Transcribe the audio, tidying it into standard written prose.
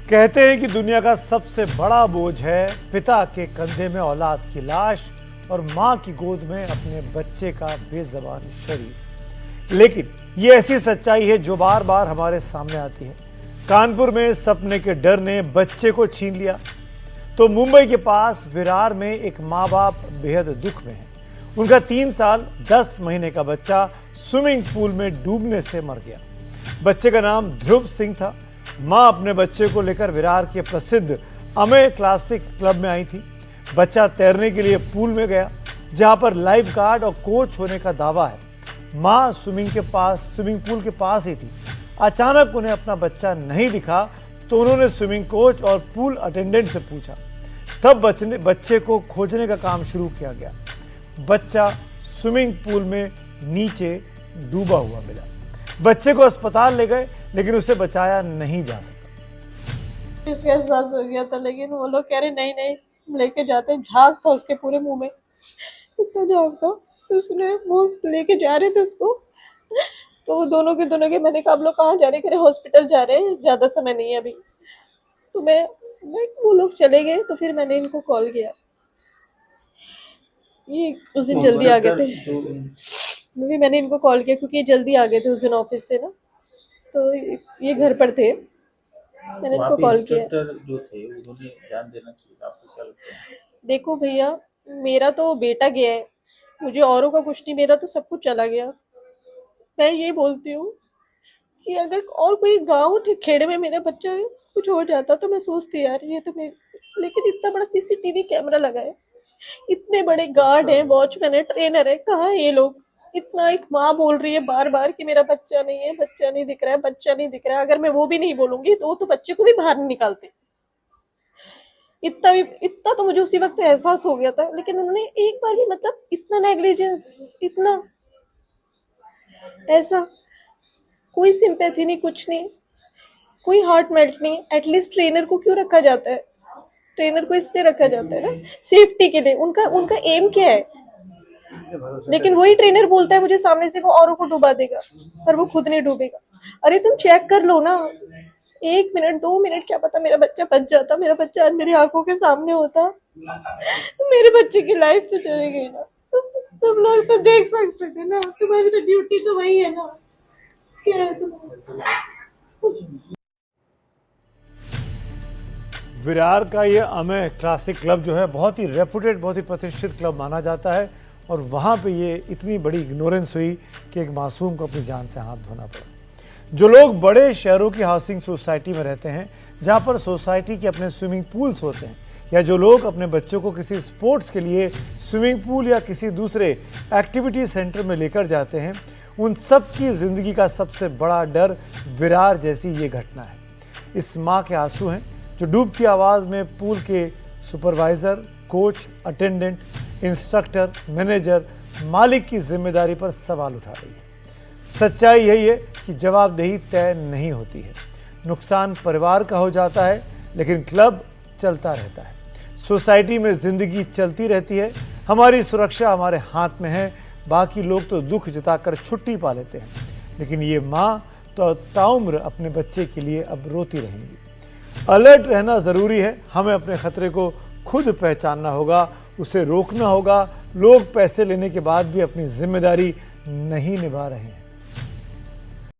कहते हैं कि दुनिया का सबसे बड़ा बोझ है पिता के कंधे में औलाद की लाश और मां की गोद में अपने बच्चे का बेज़बान शरीर। लेकिन ये ऐसी सच्चाई है जो बार बार हमारे सामने आती है। कानपुर में सपने के डर ने बच्चे को छीन लिया, तो मुंबई के पास विरार में एक माँ बाप बेहद दुख में है। उनका 3 साल 10 महीने का बच्चा स्विमिंग पूल में डूबने से मर गया। बच्चे का नाम ध्रुव सिंह था। मां अपने बच्चे को लेकर विरार के प्रसिद्ध अमेय क्लासिक क्लब में आई थी। बच्चा तैरने के लिए पूल में गया, जहां पर लाइफ गार्ड और कोच होने का दावा है। मां स्विमिंग पूल के पास ही थी। अचानक उन्हें अपना बच्चा नहीं दिखा, तो उन्होंने स्विमिंग कोच और पूल अटेंडेंट से पूछा। तब बच्चे को खोजने का काम शुरू किया गया। बच्चा स्विमिंग पूल में नीचे डूबा हुआ मिला। बच्चे को अस्पताल ले गए, लेकिन उसे बचाया नहीं जा सका। इसका एहसास हो गया था, लेकिन वो लोग कह रहे नहीं नहीं लेके जाते। झाग था उसके पूरे मुंह में, इतना झाग था। तो उसने वो लेके जा रहे थे उसको, तो वो दोनों के मैंने कहा आप लोग कहाँ जा रहे? कह रहे हॉस्पिटल जा रहे हैं, ज्यादा समय नहीं है अभी। तो मैं वो लोग चले गए, तो फिर मैंने इनको कॉल किया। ये उस दिन जल्दी आ गए थे। मैंने इनको कॉल किया क्योंकि ये जल्दी आ गए थे उस दिन ऑफिस से ना, तो ये घर पर थे। मैंने इनको कॉल किया। जो थे उन्होंने ध्यान देना चाहिए, आपको क्या लगता है? देखो भैया, मेरा तो बेटा गया है, मुझे औरों का कुछ नहीं, मेरा तो सब कुछ चला गया। मैं ये बोलती हूँ कि अगर और कोई गांव खेड़े में मेरा बच्चा कुछ हो जाता तो मैं सोचती यार ये तो लेकिन इतना बड़ा सीसीटीवी कैमरा लगा है, इतने बड़े गार्ड है, वॉचमैन है, ट्रेनर है, कहाँ है ये लोग? इतना एक माँ बोल रही है बार बार कि मेरा बच्चा नहीं है, बच्चा नहीं दिख रहा है, बच्चा नहीं दिख रहा है। अगर मैं वो भी नहीं बोलूंगी तो वो तो बच्चे को भी बाहर नहीं निकालते। इतना तो मुझे उसी वक्त एहसास हो गया था, लेकिन उन्होंने एक बार भी मतलब इतना नेग्लिजेंस, इतना ऐसा कोई सिंपैथी नहीं, कुछ नहीं, कोई हार्ट मेल्ट नहीं। एटलीस्ट ट्रेनर को क्यों रखा जाता है? ट्रेनर को इसलिए रखा जाता है ना सेफ्टी के लिए। उनका एम क्या है? लेकिन वही ट्रेनर बोलता है मुझे सामने से वो औरों को डुबा देगा, पर वो खुद नहीं डूबेगा। अरे तुम चेक कर लो ना, 1 मिनट 2 मिनट, क्या पता मेरा बच्चा बच जाता, मेरा बच्चा आज मेरी आंखों के सामने होता, मेरे बच्चे की लाइफ तो चली गई ना। तुम लोग तो देख सकते थे ना, तुम्हारी तो ड्यूटी तो वही है ना। क्या है तुम्हारा? विरार का ये अमेय क्लासिक क्लब जो है बहुत ही रेपुटेड, बहुत ही प्रतिष्ठित क्लब माना जाता है, और वहाँ पे ये इतनी बड़ी इग्नोरेंस हुई कि एक मासूम को अपनी जान से हाथ धोना पड़ा। जो लोग बड़े शहरों की हाउसिंग सोसाइटी में रहते हैं, जहाँ पर सोसाइटी के अपने स्विमिंग पूल्स होते हैं, या जो लोग अपने बच्चों को किसी स्पोर्ट्स के लिए स्विमिंग पूल या किसी दूसरे एक्टिविटी सेंटर में लेकर जाते हैं, उन सब की ज़िंदगी का सबसे बड़ा डर विरार जैसी ये घटना है। इस माँ के आंसू हैं जो डूबती आवाज़ में पूल के supervisor, coach, attendant, instructor, manager, मालिक की जिम्मेदारी पर सवाल उठा रही है। सच्चाई यही है कि जवाबदेही तय नहीं होती है। नुकसान परिवार का हो जाता है, लेकिन क्लब चलता रहता है। सोसाइटी में ज़िंदगी चलती रहती है। हमारी सुरक्षा हमारे हाथ में है। बाकी लोग तो दुख जताकर छुट्टी पा लेते हैं, लेकिन ये माँ तो ताउम्र अपने बच्चे के लिए अब रोती रहेंगी। अलर्ट रहना ज़रूरी है। हमें अपने खतरे को खुद पहचानना होगा, उसे रोकना होगा। लोग पैसे लेने के बाद भी अपनी जिम्मेदारी नहीं निभा रहे हैं।